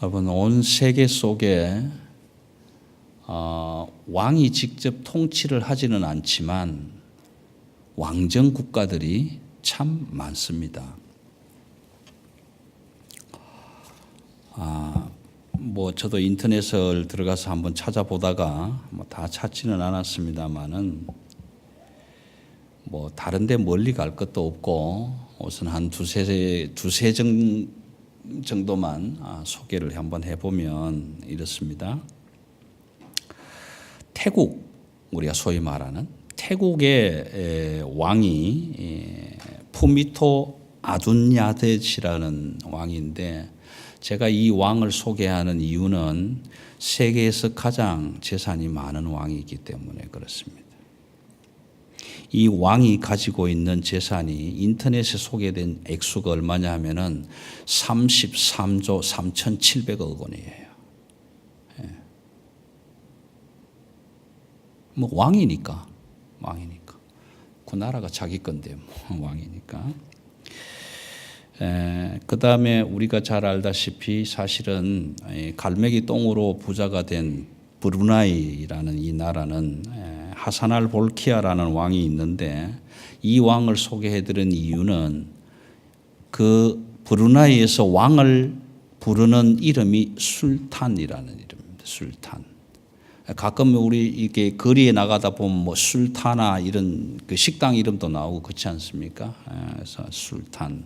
여러분, 온 세계 속에 왕이 직접 통치를 하지는 않지만 왕정 국가들이 참 많습니다. 저도 인터넷을 들어가서 한번 찾아보다가 다 찾지는 않았습니다만은 다른데 멀리 갈 것도 없고 우선 한 두세 정도만 소개를 한번 해보면 이렇습니다. 태국, 우리가 소위 말하는 태국의 왕이 푸미토 아둔야데치라는 왕인데, 제가 이 왕을 소개하는 이유는 세계에서 가장 재산이 많은 왕이기 때문에 그렇습니다. 이 왕이 가지고 있는 재산이 인터넷에 소개된 액수가 얼마냐 하면은 33조 3,700억 원이에요. 왕이니까. 그 나라가 자기 건데 왕이니까. 그 다음에 우리가 잘 알다시피 사실은 갈매기 똥으로 부자가 된 브루나이라는 이 나라는 하산알 볼키아라는 왕이 있는데, 이 왕을 소개해드린 이유는 그 브루나이에서 왕을 부르는 이름이 술탄이라는 이름입니다. 술탄. 가끔 우리 이렇게 거리에 나가다 보면 술타나 이런 그 식당 이름도 나오고 그렇지 않습니까? 그래서 술탄.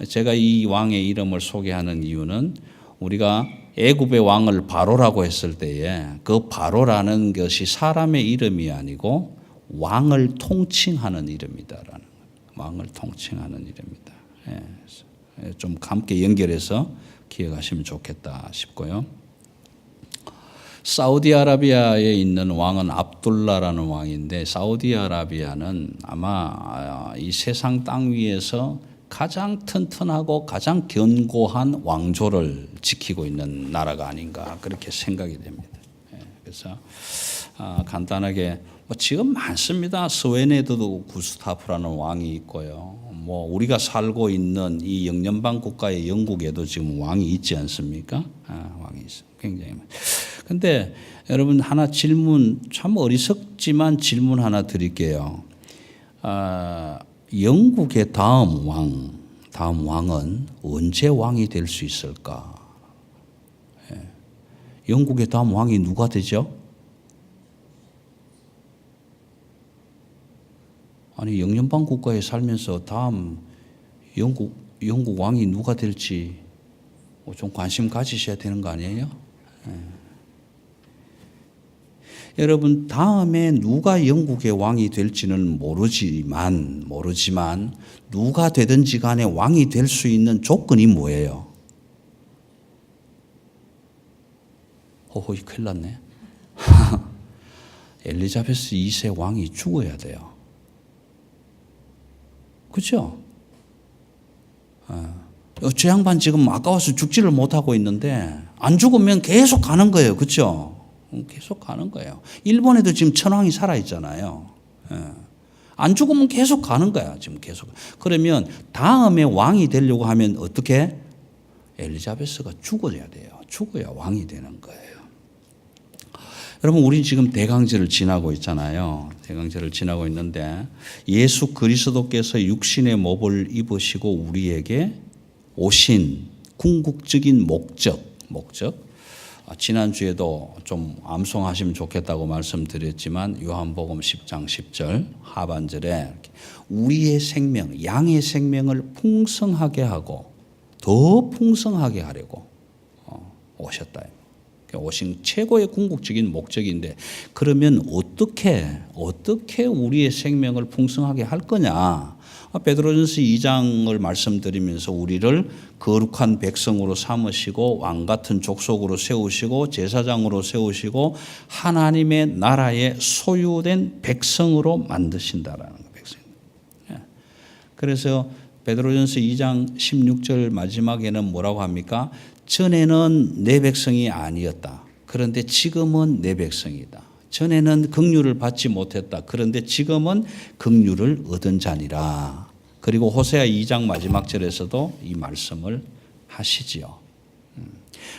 제가 이 왕의 이름을 소개하는 이유는 우리가 애굽의 왕을 바로라고 했을 때에 그 바로라는 것이 사람의 이름이 아니고 왕을 통칭하는 이름이다라는, 왕을 통칭하는 이름이다. 좀 함께 연결해서 기억하시면 좋겠다 싶고요. 사우디아라비아에 있는 왕은 압둘라라는 왕인데, 사우디아라비아는 아마 이 세상 땅 위에서 가장 튼튼하고 가장 견고한 왕조를 지키고 있는 나라가 아닌가 그렇게 생각이 됩니다. 그래서 간단하게 지금 많습니다. 스웨덴에도 구스타프라는 왕이 있고요. 우리가 살고 있는 이 영연방 국가의 영국에도 지금 왕이 있지 않습니까? 왕이 있어요. 굉장히. 근데 여러분, 하나 질문, 참 어리석지만 질문 하나 드릴게요. 영국의 다음 왕은 언제 왕이 될 수 있을까? 영국의 다음 왕이 누가 되죠? 아니, 영연방 국가에 살면서 다음 영국 왕이 누가 될지 좀 관심 가지셔야 되는 거 아니에요? 여러분, 다음에 누가 영국의 왕이 될지는 모르지만 누가 되든지 간에 왕이 될 수 있는 조건이 뭐예요? 큰일 났네. 엘리자베스 2세 왕이 죽어야 돼요. 그렇죠? 저 양반 지금 아까워서 죽지를 못하고 있는데 안 죽으면 계속 가는 거예요. 그렇죠? 계속 가는 거예요. 일본에도 지금 천황이 살아있잖아요. 안 죽으면 계속 가는 거야. 지금 계속. 그러면 다음에 왕이 되려고 하면 어떻게? 엘리자베스가 죽어야 돼요. 죽어야 왕이 되는 거예요. 여러분, 우리 지금 대강제를 지나고 있잖아요. 대강제를 지나고 있는데 예수 그리스도께서 육신의 몸을 입으시고 우리에게 오신 궁극적인 목적. 지난주에도 좀 암송하시면 좋겠다고 말씀드렸지만 요한복음 10장 10절 하반절에 우리의 생명, 양의 생명을 풍성하게 하고 더 풍성하게 하려고 오셨다. 오신 최고의 궁극적인 목적인데, 그러면 어떻게 우리의 생명을 풍성하게 할 거냐? 베드로전서 2장을 말씀드리면서 우리를 거룩한 백성으로 삼으시고 왕 같은 족속으로 세우시고 제사장으로 세우시고 하나님의 나라의 소유된 백성으로 만드신다라는 거예요. 백성. 그래서 베드로전서 2장 16절 마지막에는 뭐라고 합니까? 전에는 내 백성이 아니었다. 그런데 지금은 내 백성이다. 전에는 긍휼을 받지 못했다. 그런데 지금은 긍휼을 얻은 자니라. 그리고 호세아 2장 마지막 절에서도 이 말씀을 하시지요.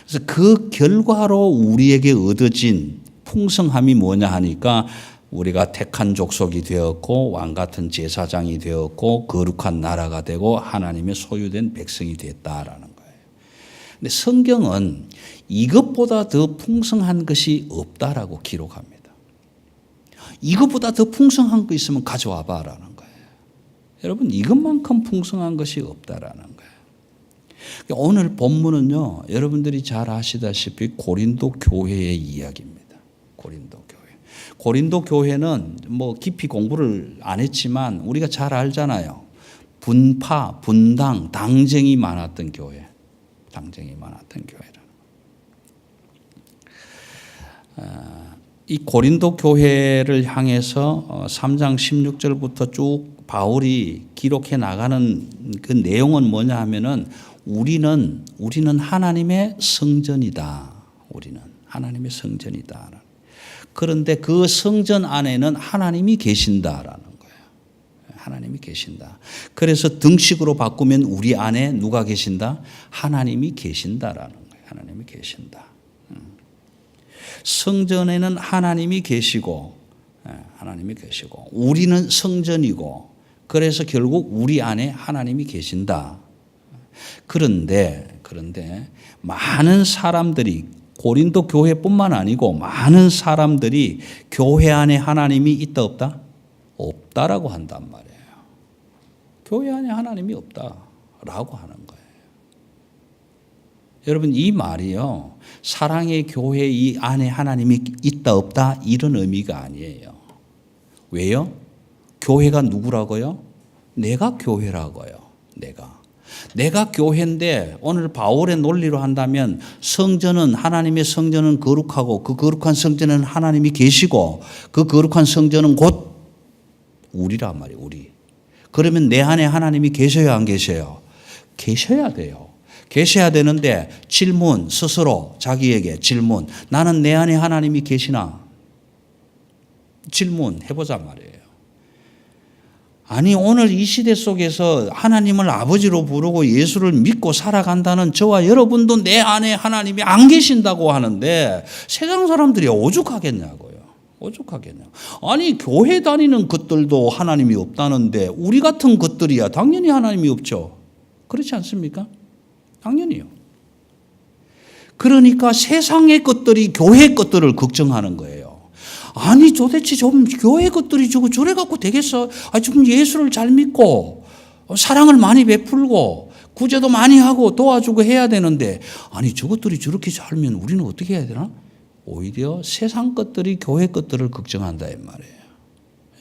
그래서 그 결과로 우리에게 얻어진 풍성함이 뭐냐 하니까 우리가 택한 족속이 되었고 왕 같은 제사장이 되었고 거룩한 나라가 되고 하나님의 소유된 백성이 됐다라는 거예요. 근데 성경은 이것보다 더 풍성한 것이 없다라고 기록합니다. 이것보다 더 풍성한 거 있으면 가져와 봐라는 거예요. 여러분, 이것만큼 풍성한 것이 없다라는 거예요. 오늘 본문은요, 여러분들이 잘 아시다시피 고린도 교회의 이야기입니다. 고린도 교회. 고린도 교회는 뭐 깊이 공부를 안 했지만 우리가 잘 알잖아요. 분파, 분당, 당쟁이 많았던 교회. 당쟁이 많았던 교회라는. 이 고린도 교회를 향해서 3장 16절부터 쭉 바울이 기록해 나가는 그 내용은 뭐냐 하면은 우리는 하나님의 성전이다. 우리는 하나님의 성전이다. 그런데 그 성전 안에는 하나님이 계신다라는 거예요. 하나님이 계신다. 그래서 등식으로 바꾸면 우리 안에 누가 계신다? 하나님이 계신다라는 거예요. 하나님이 계신다. 성전에는 하나님이 계시고 우리는 성전이고 그래서 결국 우리 안에 하나님이 계신다. 그런데 많은 사람들이 고린도 교회뿐만 아니고 많은 사람들이 교회 안에 하나님이 있다 없다? 없다라고 한단 말이에요. 교회 안에 하나님이 없다라고 하는 거예요. 여러분, 이 말이요, 사랑의 교회 이 안에 하나님이 있다 없다 이런 의미가 아니에요. 왜요? 교회가 누구라고요? 내가 교회라고요. 내가 교회인데 오늘 바울의 논리로 한다면 성전은 하나님의 성전은 거룩하고 그 거룩한 성전에는 하나님이 계시고 그 거룩한 성전은 곧 우리란 말이에요. 우리. 그러면 내 안에 하나님이 계셔야 안 계셔요? 계셔야 돼요. 계셔야 되는데 질문, 스스로 자기에게 질문. 나는 내 안에 하나님이 계시나? 질문해보자 말이에요. 아니, 오늘 이 시대 속에서 하나님을 아버지로 부르고 예수를 믿고 살아간다는 저와 여러분도 내 안에 하나님이 안 계신다고 하는데 세상 사람들이 오죽하겠냐고요. 아니, 교회 다니는 것들도 하나님이 없다는데 우리 같은 것들이야 당연히 하나님이 없죠. 그렇지 않습니까? 당연히요. 그러니까 세상의 것들이 교회 것들을 걱정하는 거예요. 아니, 도대체 좀 교회 것들이 저래 갖고 되겠어? 좀 예수를 잘 믿고 사랑을 많이 베풀고 구제도 많이 하고 도와주고 해야 되는데 아니, 저것들이 저렇게 살면 우리는 어떻게 해야 되나? 오히려 세상 것들이 교회 것들을 걱정한다 이 말이에요.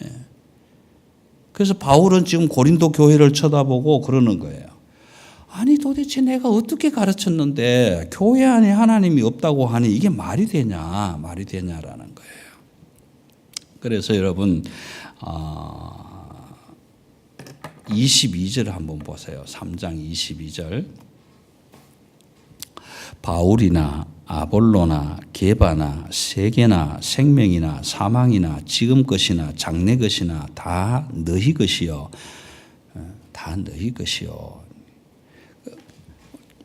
예. 그래서 바울은 지금 고린도 교회를 쳐다보고 그러는 거예요. 아니, 도대체 내가 어떻게 가르쳤는데 교회 안에 하나님이 없다고 하니 이게 말이 되냐라는 거예요. 그래서 여러분 22절 한번 보세요. 3장 22절. 바울이나 아볼로나 게바나 세계나 생명이나 사망이나 지금 것이나 장래 것이나 다 너희 것이요. 다 너희 것이요.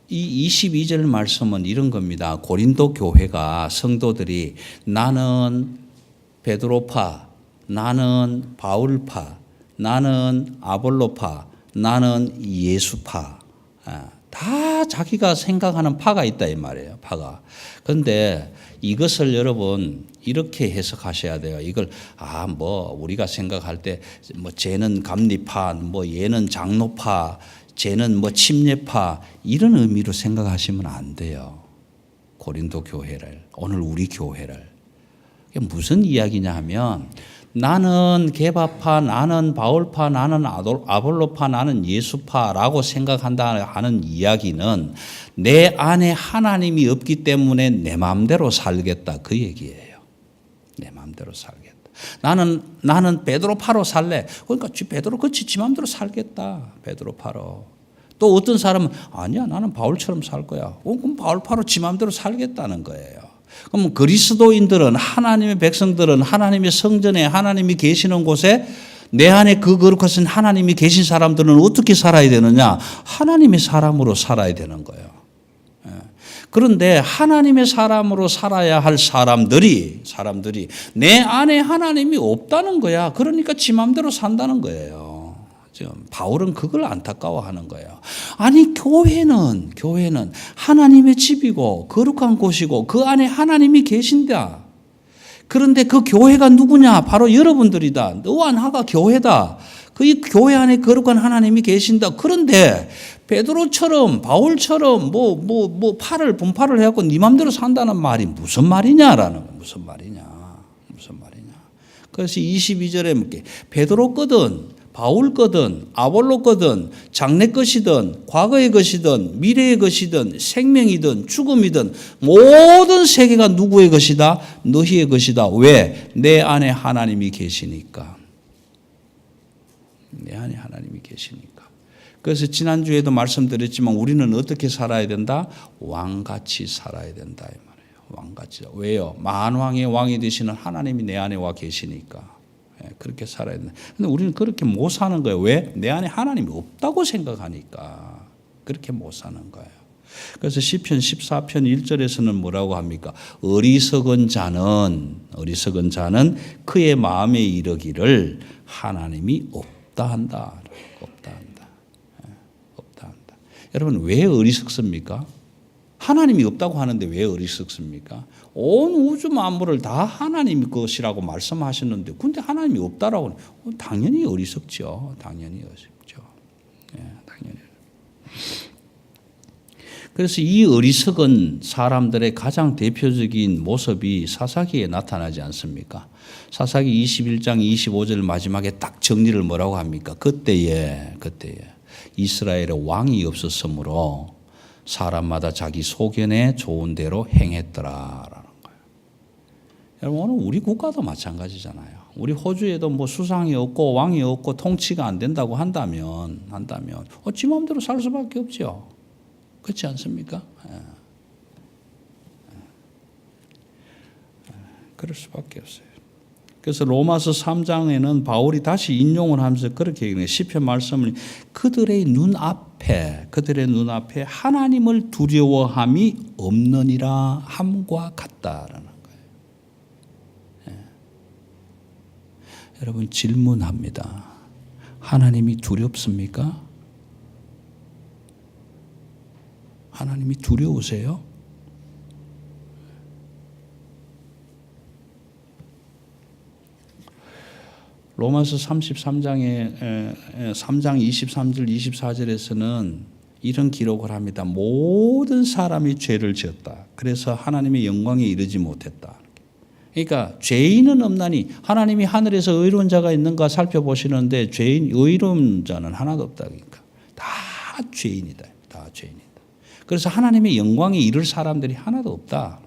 이 22절 말씀은 이런 겁니다. 고린도 교회가 성도들이 나는 베드로파, 나는 바울파, 나는 아볼로파, 나는 예수파. 다 자기가 생각하는 파가 있다 이 말이에요. 파가. 그런데 이것을 여러분 이렇게 해석하셔야 돼요. 이걸 우리가 생각할 때 쟤는 감리파, 얘는 장로파, 쟤는 침례파 이런 의미로 생각하시면 안 돼요. 고린도 교회를, 오늘 우리 교회를. 무슨 이야기냐 하면 나는 게바파, 나는 바울파, 나는 아볼로파, 나는 예수파라고 생각한다 하는 이야기는 내 안에 하나님이 없기 때문에 내 마음대로 살겠다 그 얘기예요. 내 마음대로 살겠다. 나는 베드로파로 살래. 그러니까 베드로 그치 지 마음대로 살겠다. 베드로파로. 또 어떤 사람은 아니야 나는 바울처럼 살 거야. 그럼 바울파로 지 마음대로 살겠다는 거예요. 그럼 그리스도인들은 하나님의 백성들은 하나님의 성전에 하나님이 계시는 곳에 내 안에 그 거룩하신 하나님이 계신 사람들은 어떻게 살아야 되느냐? 하나님의 사람으로 살아야 되는 거예요. 그런데 하나님의 사람으로 살아야 할 사람들이 내 안에 하나님이 없다는 거야. 그러니까 지 맘대로 산다는 거예요. 지금 바울은 그걸 안타까워하는 거예요. 아니 교회는 하나님의 집이고 거룩한 곳이고 그 안에 하나님이 계신다. 그런데 그 교회가 누구냐? 바로 여러분들이다. 너와 나가 교회다. 그 교회 안에 거룩한 하나님이 계신다. 그런데 베드로처럼 바울처럼 팔을 분팔을 해갖고 네 맘대로 산다는 말이 무슨 말이냐라는 거예요. 무슨 말이냐. 그래서 22절에 베드로 거든 바울 거든 아볼로 거든 장래 것이든 과거의 것이든 미래의 것이든 생명이든 죽음이든 모든 세계가 누구의 것이다? 너희의 것이다. 왜? 내 안에 하나님이 계시니까. 내 안에 하나님이 계시니까. 그래서 지난주에도 말씀드렸지만 우리는 어떻게 살아야 된다? 왕같이 살아야 된다 이 말이에요. 왕같이. 왜요? 만왕의 왕이 되시는 하나님이 내 안에 와 계시니까. 그렇게 살아야 된다. 근데 우리는 그렇게 못 사는 거예요. 왜? 내 안에 하나님이 없다고 생각하니까 그렇게 못 사는 거예요. 그래서 시편 14편 1절에서는 뭐라고 합니까? 어리석은 자는 그의 마음에 이르기를 하나님이 없다 한다. 여러분 왜 어리석습니까? 하나님이 없다고 하는데 왜 어리석습니까? 온 우주 만물을 다 하나님 것이라고 말씀하셨는데 근데 하나님이 없다라고 하면 당연히 어리석죠. 당연히. 그래서 이 어리석은 사람들의 가장 대표적인 모습이 사사기에 나타나지 않습니까? 사사기 21장 25절 마지막에 딱 정리를 뭐라고 합니까? 그때에 이스라엘에 왕이 없었으므로 사람마다 자기 소견에 좋은 대로 행했더라라는 거예요. 여러분 오늘 우리 국가도 마찬가지잖아요. 우리 호주에도 수상이 없고 왕이 없고 통치가 안 된다고 한다면 지 마음대로 살 수밖에 없죠. 그렇지 않습니까? 그럴 수밖에 없어요. 그래서 로마서 3장에는 바울이 다시 인용을 하면서 그렇게 얘기해요. 시편 말씀을 그들의 눈앞에 하나님을 두려워함이 없느니라 함과 같다라는 거예요. 여러분 질문합니다. 하나님이 두렵습니까? 하나님이 두려우세요? 로마서 33장에 3장 23절 24절에서는 이런 기록을 합니다. 모든 사람이 죄를 지었다. 그래서 하나님의 영광에 이르지 못했다. 그러니까 죄인은 없나니 하나님이 하늘에서 의로운 자가 있는가 살펴보시는데 의로운 자는 하나도 없다. 그러니까 다 죄인이다. 그래서 하나님의 영광에 이를 사람들이 하나도 없다.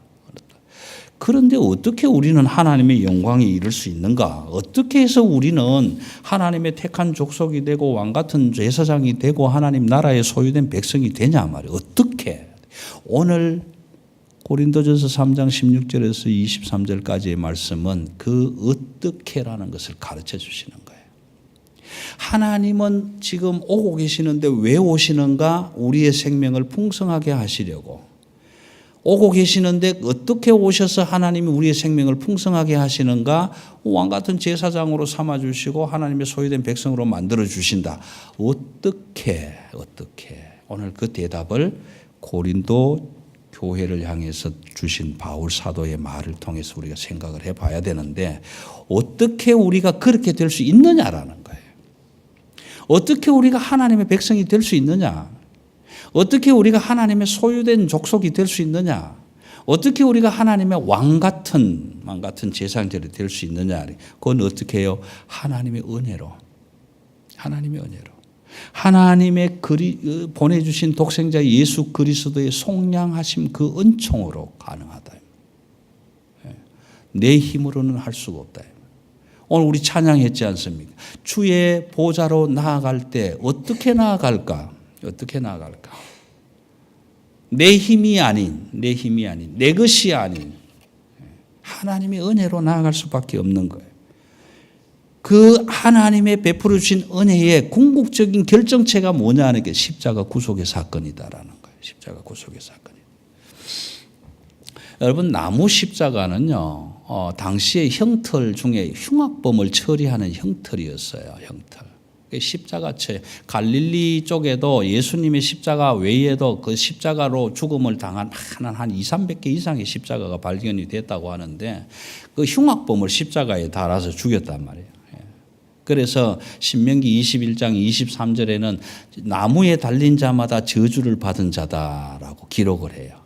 그런데 어떻게 우리는 하나님의 영광에 이를 수 있는가? 어떻게 해서 우리는 하나님의 택한 족속이 되고 왕같은 제사장이 되고 하나님 나라의 소유된 백성이 되냐 말이에요. 어떻게? 오늘 고린도전서 3장 16절에서 23절까지의 말씀은 그 어떻게라는 것을 가르쳐 주시는 거예요. 하나님은 지금 오고 계시는데 왜 오시는가? 우리의 생명을 풍성하게 하시려고. 오고 계시는데 어떻게 오셔서 하나님이 우리의 생명을 풍성하게 하시는가? 왕같은 제사장으로 삼아주시고 하나님의 소유된 백성으로 만들어 주신다. 어떻게? 오늘 그 대답을 고린도 교회를 향해서 주신 바울 사도의 말을 통해서 우리가 생각을 해봐야 되는데 어떻게 우리가 그렇게 될 수 있느냐라는 거예요. 어떻게 우리가 하나님의 백성이 될 수 있느냐? 어떻게 우리가 하나님의 소유된 족속이 될 수 있느냐? 어떻게 우리가 하나님의 왕같은 제사장들이 될 수 있느냐? 그건 어떻게 해요? 하나님의 은혜로. 하나님의 보내주신 독생자 예수 그리스도의 속량하심 그 은총으로 가능하다. 내 힘으로는 할 수가 없다. 오늘 우리 찬양했지 않습니까? 주의 보좌로 나아갈 때 어떻게 나아갈까? 내 힘이 아닌, 내 것이 아닌 하나님의 은혜로 나아갈 수밖에 없는 거예요. 그 하나님의 베풀어 주신 은혜의 궁극적인 결정체가 뭐냐 하는 게 십자가 구속의 사건이다라는 거예요. 십자가 구속의 사건이다. 여러분 나무 십자가는요. 당시의 형틀 중에 흉악범을 처리하는 형틀이었어요. 형틀. 십자가체 갈릴리 쪽에도 예수님의 십자가 외에도 그 십자가로 죽음을 당한 한 200~300개 이상의 십자가가 발견이 됐다고 하는데 그 흉악범을 십자가에 달아서 죽였단 말이에요. 그래서 신명기 21장 23절에는 나무에 달린 자마다 저주를 받은 자다라고 기록을 해요.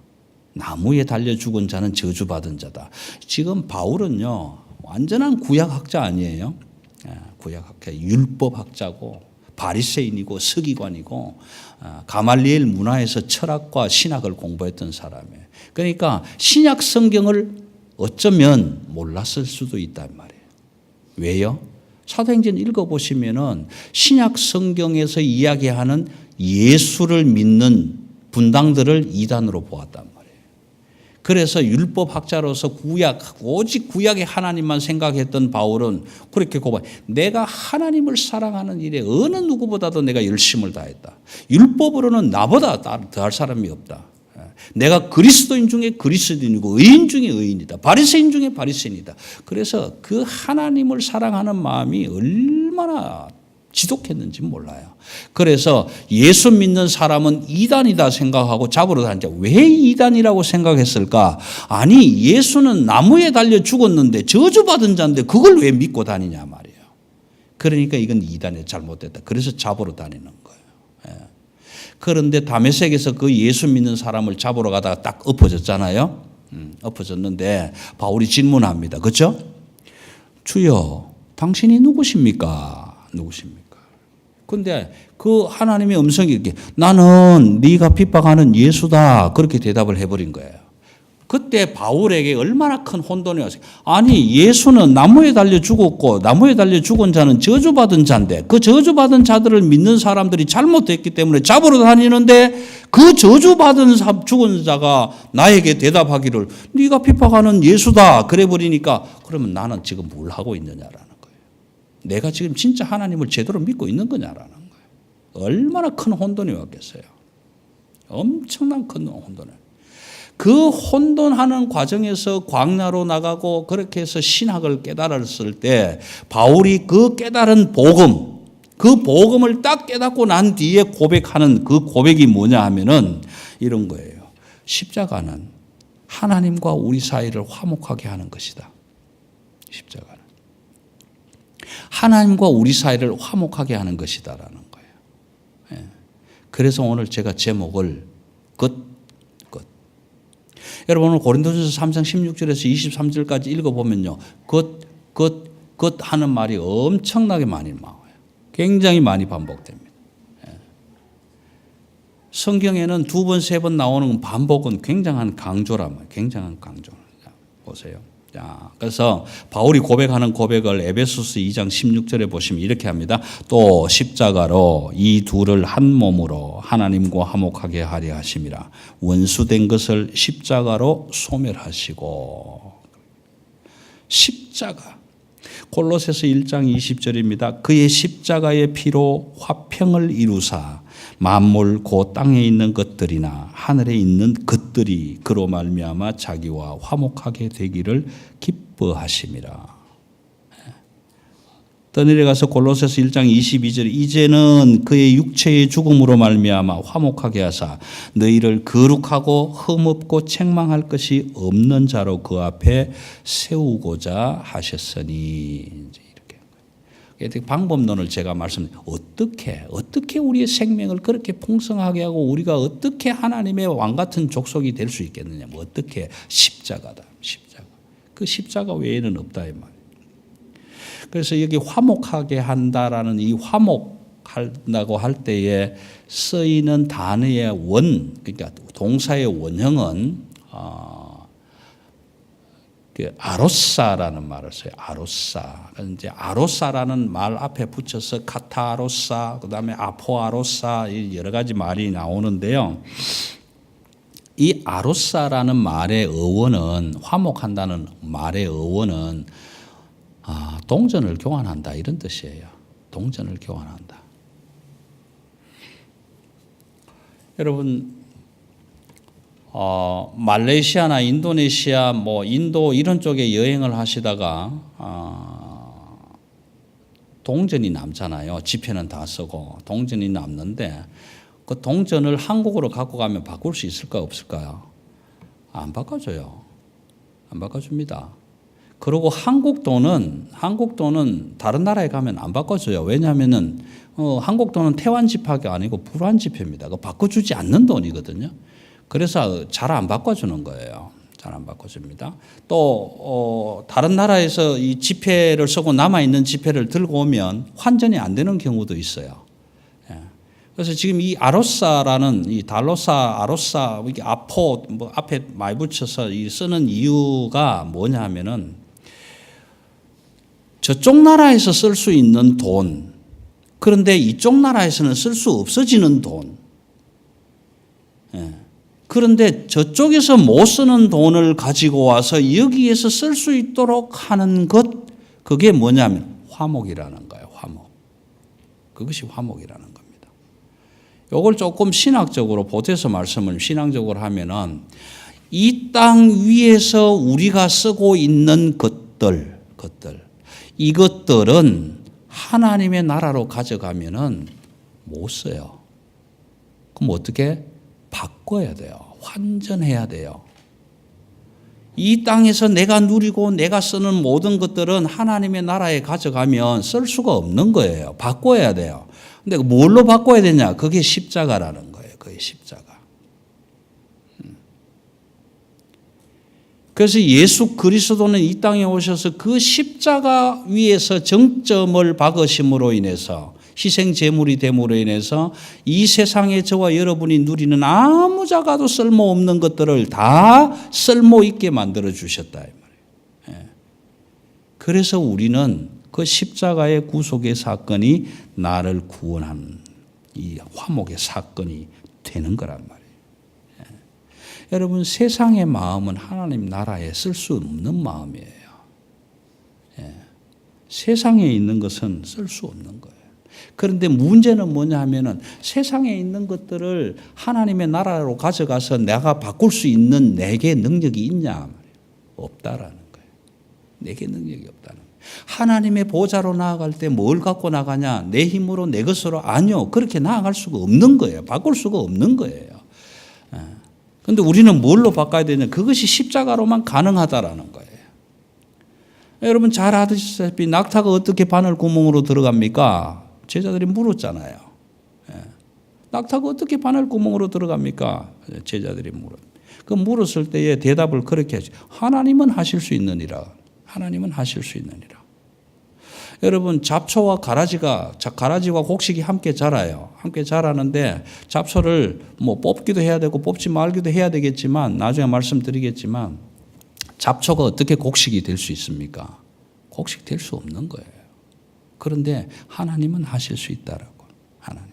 나무에 달려 죽은 자는 저주받은 자다. 지금 바울은요 완전한 구약학자 아니에요. 구약학자, 율법학자고 바리새인이고 서기관이고 가말리엘 문화에서 철학과 신학을 공부했던 사람이에요. 그러니까 신약 성경을 어쩌면 몰랐을 수도 있단 말이에요. 왜요? 사도행전 읽어보시면은 신약 성경에서 이야기하는 예수를 믿는 분당들을 이단으로 보았단 말이에요. 그래서 율법학자로서 오직 구약의 하나님만 생각했던 바울은 그렇게 고백해요. 내가 하나님을 사랑하는 일에 어느 누구보다도 내가 열심을 다했다. 율법으로는 나보다 더할 사람이 없다. 내가 그리스도인 중에 그리스도인이고 의인 중에 의인이다. 바리새인 중에 바리새인이다. 그래서 그 하나님을 사랑하는 마음이 얼마나 지독했는지 몰라요. 그래서 예수 믿는 사람은 이단이다 생각하고 잡으러 다니자. 왜 이단이라고 생각했을까? 아니 예수는 나무에 달려 죽었는데 저주받은 자인데 그걸 왜 믿고 다니냐 말이에요. 그러니까 이건 이단이 잘못됐다. 그래서 잡으러 다니는 거예요. 그런데 다메섹에서 그 예수 믿는 사람을 잡으러 가다가 딱 엎어졌잖아요. 엎어졌는데 바울이 질문합니다. 그렇죠? 주여 당신이 누구십니까? 누구십니까? 근데 그 하나님의 음성이 이렇게 나는 네가 핍박하는 예수다 그렇게 대답을 해버린 거예요. 그때 바울에게 얼마나 큰 혼돈이 왔어요. 아니 예수는 나무에 달려 죽었고 나무에 달려 죽은 자는 저주받은 자인데 그 저주받은 자들을 믿는 사람들이 잘못했기 때문에 잡으러 다니는데 그 저주받은 죽은 자가 나에게 대답하기를 네가 핍박하는 예수다 그래 버리니까 그러면 나는 지금 뭘 하고 있느냐라는 거예요. 내가 지금 진짜 하나님을 제대로 믿고 있는 거냐라는 거예요. 얼마나 큰 혼돈이 왔겠어요. 엄청난 큰 혼돈을. 그 혼돈하는 과정에서 광야로 나가고 그렇게 해서 신학을 깨달았을 때 바울이 그 깨달은 복음, 그 복음을 딱 깨닫고 난 뒤에 고백하는 그 고백이 뭐냐 하면은 이런 거예요. 십자가는 하나님과 우리 사이를 화목하게 하는 것이다. 십자가는 하나님과 우리 사이를 화목하게 하는 것이다라는 거예요. 그래서 오늘 제가 제목을 여러분 오늘 고린도전서 3장 16절에서 23절까지 읽어보면요. 것 하는 말이 엄청나게 많이 나와요. 굉장히 많이 반복됩니다. 성경에는 2번, 3번 나오는 반복은 굉장한 강조란 말이에요. 굉장한 강조. 보세요. 자, 그래서 바울이 고백하는 고백을 에베소서 2장 16절에 보시면 이렇게 합니다. 또 십자가로 이 둘을 한 몸으로 하나님과 화목하게 하려 하심이라. 원수된 것을 십자가로 소멸하시고. 십자가. 골로새서 1장 20절입니다. 그의 십자가의 피로 화평을 이루사 만물 곧 땅에 있는 것들이나 하늘에 있는 것들이 그로 말미암아 자기와 화목하게 되기를 기뻐하심이라. 더 내려가서 골로새서 1장 22절 이제는 그의 육체의 죽음으로 말미암아 화목하게 하사 너희를 거룩하고 흠없고 책망할 것이 없는 자로 그 앞에 세우고자 하셨으니. 방법론을 제가 어떻게 우리의 생명을 그렇게 풍성하게 하고 우리가 어떻게 하나님의 왕 같은 족속이 될 수 있겠느냐? 어떻게 십자가다. 십자가. 그 십자가 외에는 없다 이 말이에요. 그래서 여기 화목하게 한다라는 이 화목한다고 할 때에 쓰이는 단어의 그러니까 동사의 원형은 아로사라는 말을 써요. 아로사. 이제 아로사라는 말 앞에 붙여서 카타로사, 그다음에 아포아로사 여러 가지 말이 나오는데요. 이 아로사라는 말의 어원은 화목한다는 말의 어원은 동전을 교환한다 이런 뜻이에요. 동전을 교환한다. 여러분 말레이시아나 인도네시아, 뭐 인도 이런 쪽에 여행을 하시다가 동전이 남잖아요. 지폐는 다 쓰고 동전이 남는데 그 동전을 한국으로 갖고 가면 바꿀 수 있을까 없을까요? 안 바꿔줘요. 안 바꿔줍니다. 그리고 한국 돈은 다른 나라에 가면 안 바꿔줘요. 왜냐하면은 한국 돈은 태환 지폐가 아니고 불환 지폐입니다. 그 바꿔주지 않는 돈이거든요. 그래서 잘 안 바꿔주는 거예요. 잘 안 바꿔줍니다. 또 다른 나라에서 이 지폐를 쓰고 남아 있는 지폐를 들고 오면 환전이 안 되는 경우도 있어요. 그래서 지금 이 아로사라는 이 달로사, 아로사, 이게 아포 뭐 앞에 많이 붙여서 쓰는 이유가 뭐냐면은 저쪽 나라에서 쓸 수 있는 돈, 그런데 이쪽 나라에서는 쓸 수 없어지는 돈. 그런데 저쪽에서 못 쓰는 돈을 가지고 와서 여기에서 쓸 수 있도록 하는 것, 그게 뭐냐면 화목이라는 거예요. 화목. 그것이 화목이라는 겁니다. 이걸 조금 신학적으로 보태서 말씀을 신앙적으로 하면은 이 땅 위에서 우리가 쓰고 있는 것들 이것들은 하나님의 나라로 가져가면은 못 써요. 그럼 어떻게? 바꿔야 돼요. 환전해야 돼요. 이 땅에서 내가 누리고 내가 쓰는 모든 것들은 하나님의 나라에 가져가면 쓸 수가 없는 거예요. 바꿔야 돼요. 근데 뭘로 바꿔야 되냐? 그게 십자가라는 거예요. 그게 십자가. 그래서 예수 그리스도는 이 땅에 오셔서 그 십자가 위에서 정점을 박으심으로 인해서 희생 제물이 됨으로 인해서 이 세상에 저와 여러분이 누리는 아무 자가도 쓸모없는 것들을 다 쓸모있게 만들어 주셨다 이 말이에요. 그래서 우리는 그 십자가의 구속의 사건이 나를 구원하는 이 화목의 사건이 되는 거란 말이에요. 여러분, 세상의 마음은 하나님 나라에 쓸 수 없는 마음이에요. 세상에 있는 것은 쓸 수 없는 거예요. 그런데 문제는 뭐냐 하면은 세상에 있는 것들을 하나님의 나라로 가져가서 내가 바꿀 수 있는 내게 능력이 있냐? 없다라는 거예요. 내게 능력이 없다는 거예요. 하나님의 보좌로 나아갈 때 뭘 갖고 나가냐? 내 힘으로 내 것으로 아니요. 그렇게 나아갈 수가 없는 거예요. 바꿀 수가 없는 거예요. 그런데 우리는 뭘로 바꿔야 되냐? 그것이 십자가로만 가능하다라는 거예요. 여러분 잘 아시다시피 낙타가 어떻게 바늘 구멍으로 들어갑니까? 제자들이 물었잖아요. 낙타가 어떻게 바늘 구멍으로 들어갑니까? 제자들이 물었을 때에 대답을 그렇게 하죠. 하나님은 하실 수 있느니라. 하나님은 하실 수 있느니라. 여러분 잡초와 가라지가 곡식이 함께 자라요. 함께 자라는데 잡초를 뭐 뽑기도 해야 되고 뽑지 말기도 해야 되겠지만 나중에 말씀드리겠지만 잡초가 어떻게 곡식이 될 수 있습니까? 곡식 될 수 없는 거예요. 그런데 하나님은 하실 수 있다라고. 하나님.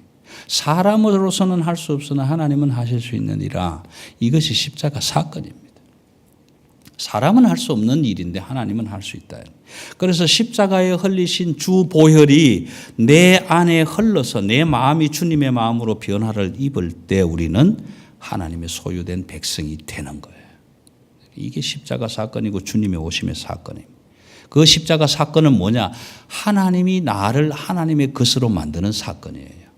사람으로서는 할 수 없으나 하나님은 하실 수 있느니라. 이것이 십자가 사건입니다. 사람은 할 수 없는 일인데 하나님은 할 수 있다. 그래서 십자가에 흘리신 주 보혈이 내 안에 흘러서 내 마음이 주님의 마음으로 변화를 입을 때 우리는 하나님의 소유된 백성이 되는 거예요. 이게 십자가 사건이고 주님의 오심의 사건입니다. 그 십자가 사건은 뭐냐? 하나님이 나를 하나님의 것으로 만드는 사건이에요.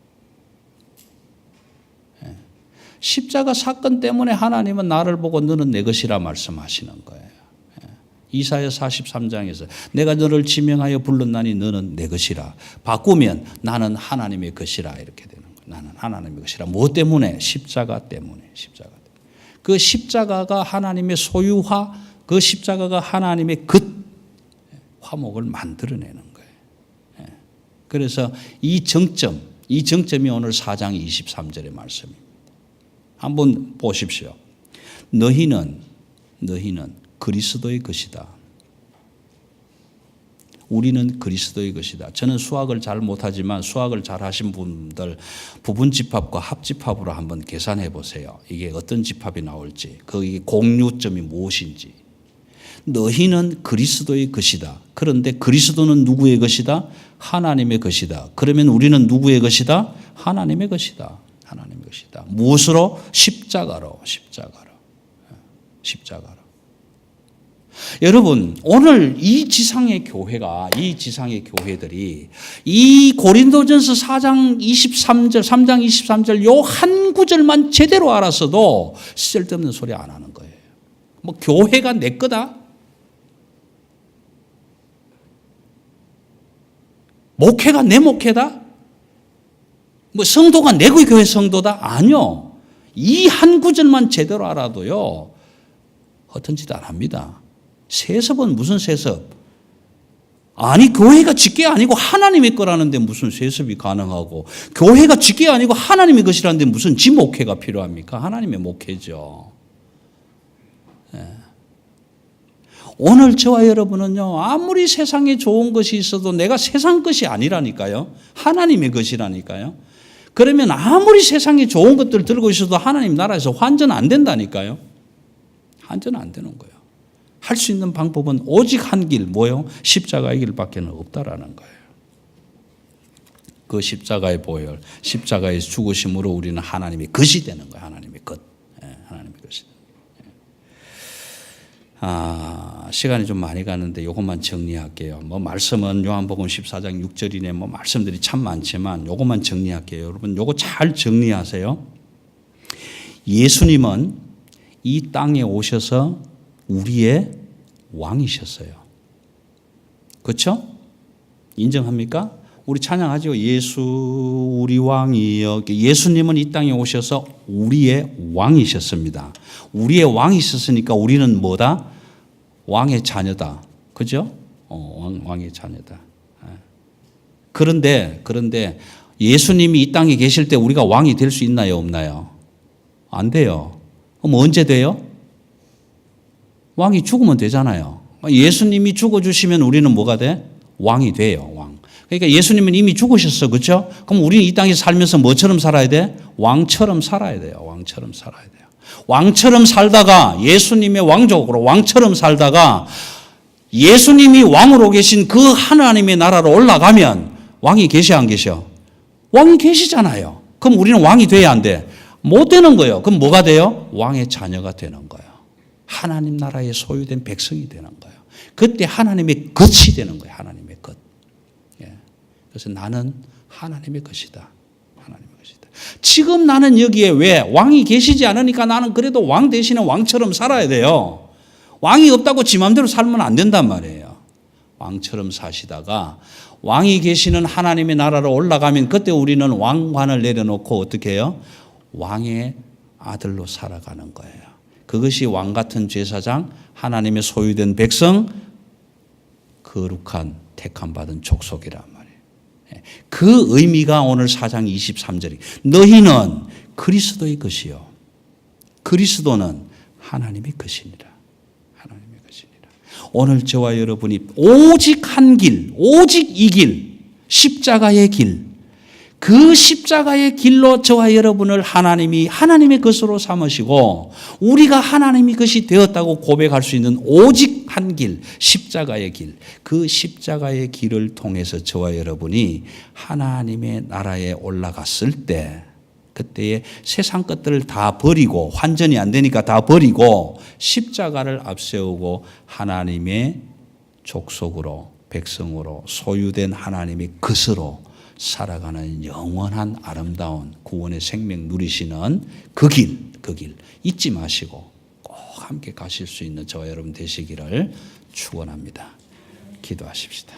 십자가 사건 때문에 하나님은 나를 보고 너는 내 것이라 말씀하시는 거예요. 이사야 43장에서 내가 너를 지명하여 불렀나니 너는 내 것이라. 바꾸면 나는 하나님의 것이라 이렇게 되는 거예요. 나는 하나님의 것이라. 뭐 때문에? 십자가 때문에. 십자가 때문에. 그 십자가가 하나님의 소유화, 그 십자가가 하나님의 것, 화목을 만들어내는 거예요. 그래서 이 정점이 오늘 4장 23절의 말씀입니다. 한번 보십시오. 너희는 그리스도의 것이다. 우리는 그리스도의 것이다. 저는 수학을 잘 못하지만 수학을 잘 하신 분들 부분집합과 합집합으로 한번 계산해 보세요. 이게 어떤 집합이 나올지, 거기 공유점이 무엇인지. 너희는 그리스도의 것이다. 그런데 그리스도는 누구의 것이다? 하나님의 것이다. 그러면 우리는 누구의 것이다? 하나님의 것이다. 하나님의 것이다. 무엇으로? 십자가로. 십자가로. 여러분, 오늘 이 지상의 교회들이 이 고린도전서 4장 23절 요 한 구절만 제대로 알았어도 쓸데없는 소리 안 하는 거예요. 뭐 교회가 내 거다? 목회가 내 목회다? 뭐 성도가 내 교회 성도다? 아니요. 이 한 구절만 제대로 알아도요, 허튼 짓 안 합니다. 세습은 무슨 세습? 아니, 교회가 짓게 아니고 하나님의 거라는데 무슨 세습이 가능하고, 교회가 짓게 아니고 하나님의 것이라는데 무슨 지 목회가 필요합니까? 하나님의 목회죠. 오늘 저와 여러분은요, 아무리 세상에 좋은 것이 있어도 내가 세상 것이 아니라니까요. 하나님의 것이라니까요. 그러면 아무리 세상에 좋은 것들 들고 있어도 하나님 나라에서 환전 안 된다니까요. 환전 안 되는 거예요. 할 수 있는 방법은 오직 한 길, 뭐요? 십자가의 길밖에 없다라는 거예요. 그 십자가의 보혈, 십자가의 죽으심으로 우리는 하나님의 것이 되는 거예요. 하나님의 것. 하나님의 것이. 시간이 좀 많이 가는데 이것만 정리할게요. 뭐 말씀은 요한복음 14장 6절이네. 뭐 말씀들이 참 많지만 요것만 정리할게요. 여러분 요거 잘 정리하세요. 예수님은 이 땅에 오셔서 우리의 왕이셨어요. 그렇죠? 인정합니까? 우리 찬양하죠. 예수 우리 왕이여. 예수님은 이 땅에 오셔서 우리의 왕이셨습니다. 우리의 왕이셨으니까 우리는 뭐다? 왕의 자녀다. 그죠? 왕의 자녀다. 그런데 예수님이 이 땅에 계실 때 우리가 왕이 될 수 있나요? 없나요? 안 돼요. 그럼 언제 돼요? 왕이 죽으면 되잖아요. 예수님이 죽어주시면 우리는 뭐가 돼? 왕이 돼요. 왕. 그러니까 예수님은 이미 죽으셨어. 그렇죠? 그럼 우리는 이 땅에 살면서 뭐처럼 살아야 돼? 왕처럼 살아야 돼요. 왕처럼 살아야 돼요. 왕처럼 살다가 예수님의 왕족으로 왕처럼 살다가 예수님이 왕으로 계신 그 하나님의 나라로 올라가면 왕이 계셔 안 계셔? 왕이 계시잖아요. 그럼 우리는 왕이 돼야 안 돼? 못 되는 거예요. 그럼 뭐가 돼요? 왕의 자녀가 되는 거예요. 하나님 나라에 소유된 백성이 되는 거예요. 그때 하나님의 것이 되는 거예요. 하나님의 것. 그래서 나는 하나님의 것이다. 하나님의 것이다. 지금 나는 여기에 왜 왕이 계시지 않으니까 나는 그래도 왕 대신에 왕처럼 살아야 돼요. 왕이 없다고 지 마음대로 살면 안 된단 말이에요. 왕처럼 사시다가 왕이 계시는 하나님의 나라로 올라가면 그때 우리는 왕관을 내려놓고 어떻게 해요? 왕의 아들로 살아가는 거예요. 그것이 왕 같은 제사장, 하나님의 소유된 백성, 거룩한 택함 받은 족속이란 말이에요. 그 의미가 오늘 4장 23절이 너희는 그리스도의 것이요 그리스도는 하나님의 것이니라. 하나님의 것이니라. 오늘 저와 여러분이 오직 한 길, 오직 이 길, 십자가의 길, 그 십자가의 길로 저와 여러분을 하나님이 하나님의 것으로 삼으시고 우리가 하나님의 것이 되었다고 고백할 수 있는 오직 한 길, 십자가의 길, 그 십자가의 길을 통해서 저와 여러분이 하나님의 나라에 올라갔을 때 그때의 세상 것들을 다 버리고 환전이 안 되니까 다 버리고 십자가를 앞세우고 하나님의 족속으로 백성으로 소유된 하나님의 것으로 살아가는 영원한 아름다운 구원의 생명 누리시는 그 길 잊지 마시고 꼭 함께 가실 수 있는 저와 여러분 되시기를 축원합니다. 기도하십시다.